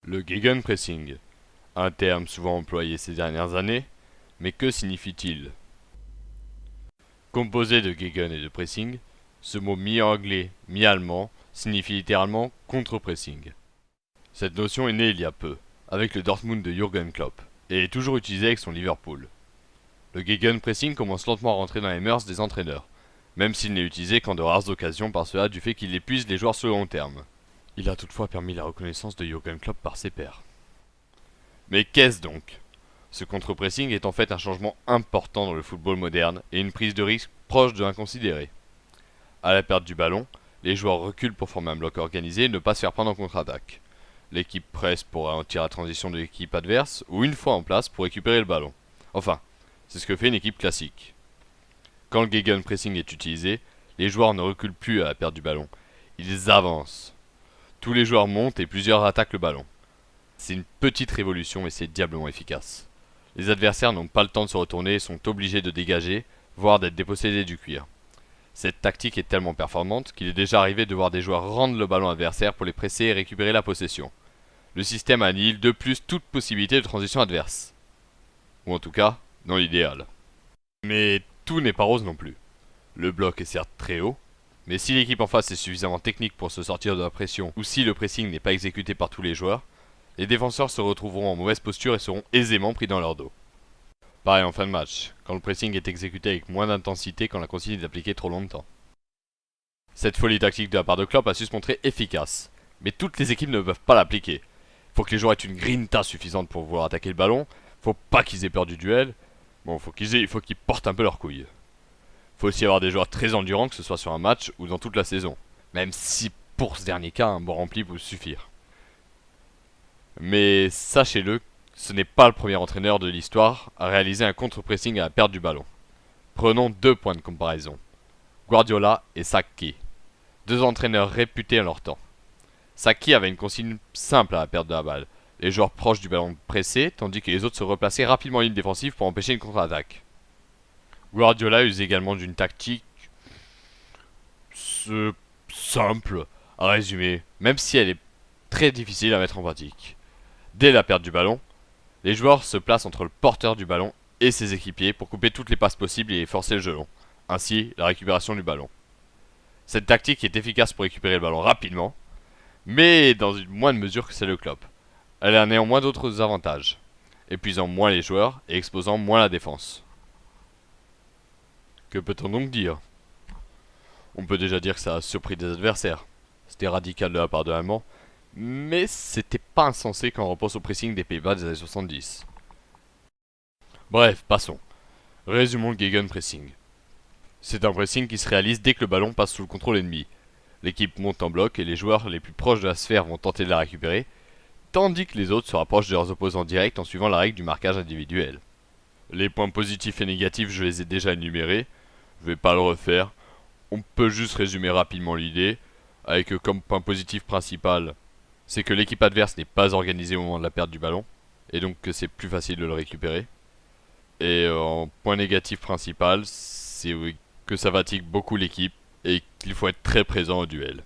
Le gegenpressing, un terme souvent employé ces dernières années, mais que signifie-t-il? Composé de gegen et de pressing, ce mot mi-anglais, mi-allemand signifie littéralement contre-pressing. Cette notion est née il y a peu, avec le Dortmund de Jürgen Klopp, et est toujours utilisée avec son Liverpool. Le gegenpressing commence lentement à rentrer dans les mœurs des entraîneurs, même s'il n'est utilisé qu'en de rares occasions par cela du fait qu'il épuise les joueurs sur le long terme. Il a toutefois permis la reconnaissance de Jürgen Klopp par ses pairs. Mais qu'est-ce donc? Ce contre-pressing est en fait un changement important dans le football moderne et une prise de risque proche de l'inconsidéré. À la perte du ballon, les joueurs reculent pour former un bloc organisé et ne pas se faire prendre en contre-attaque. L'équipe presse pour ralentir la transition de l'équipe adverse ou une fois en place pour récupérer le ballon. Enfin, c'est ce que fait une équipe classique. Quand le gegenpressing est utilisé, les joueurs ne reculent plus à la perte du ballon. Ils avancent. Tous les joueurs montent et plusieurs attaquent le ballon. C'est une petite révolution mais c'est diablement efficace. Les adversaires n'ont pas le temps de se retourner et sont obligés de dégager, voire d'être dépossédés du cuir. Cette tactique est tellement performante qu'il est déjà arrivé de voir des joueurs rendre le ballon adversaire pour les presser et récupérer la possession. Le système annihile de plus toute possibilité de transition adverse. Ou en tout cas, dans l'idéal. Mais tout n'est pas rose non plus. Le bloc est certes très haut, mais si l'équipe en face est suffisamment technique pour se sortir de la pression ou si le pressing n'est pas exécuté par tous les joueurs, les défenseurs se retrouveront en mauvaise posture et seront aisément pris dans leur dos. Pareil en fin de match, quand le pressing est exécuté avec moins d'intensité quand la consigne est appliquée trop longtemps. Cette folie tactique de la part de Klopp a su se montrer efficace, mais toutes les équipes ne peuvent pas l'appliquer. Faut que les joueurs aient une grinta suffisante pour vouloir attaquer le ballon, faut pas qu'ils aient peur du duel, bon faut qu'ils portent un peu leurs couilles. Faut aussi avoir des joueurs très endurants, que ce soit sur un match ou dans toute la saison, même si pour ce dernier cas un bon rempli peut suffire. Mais sachez-le, ce n'est pas le premier entraîneur de l'histoire à réaliser un contre-pressing à la perte du ballon. Prenons deux points de comparaison. Guardiola et Sacchi. Deux entraîneurs réputés à leur temps. Sacchi avait une consigne simple à la perte de la balle. Les joueurs proches du ballon pressaient, tandis que les autres se replaçaient rapidement en ligne défensive pour empêcher une contre-attaque. Guardiola use également d'une tactique simple à résumer, même si elle est très difficile à mettre en pratique. Dès la perte du ballon, les joueurs se placent entre le porteur du ballon et ses équipiers pour couper toutes les passes possibles et forcer le jeu long, ainsi la récupération du ballon. Cette tactique est efficace pour récupérer le ballon rapidement, mais dans une moindre mesure que celle de Klopp. Elle a néanmoins d'autres avantages, épuisant moins les joueurs et exposant moins la défense. Que peut-on donc dire? On peut déjà dire que ça a surpris des adversaires. C'était radical de la part de l'Allemand, mais c'était pas insensé quand on repense au pressing des Pays-Bas des années 70. Bref, passons. Résumons le gegenpressing. C'est un pressing qui se réalise dès que le ballon passe sous le contrôle ennemi. L'équipe monte en bloc et les joueurs les plus proches de la sphère vont tenter de la récupérer, tandis que les autres se rapprochent de leurs opposants directs en suivant la règle du marquage individuel. Les points positifs et négatifs, je les ai déjà énumérés, je vais pas le refaire. On peut juste résumer rapidement l'idée, avec comme point positif principal, c'est que l'équipe adverse n'est pas organisée au moment de la perte du ballon, et donc que c'est plus facile de le récupérer. Et en point négatif principal, c'est que ça fatigue beaucoup l'équipe, et qu'il faut être très présent au duel.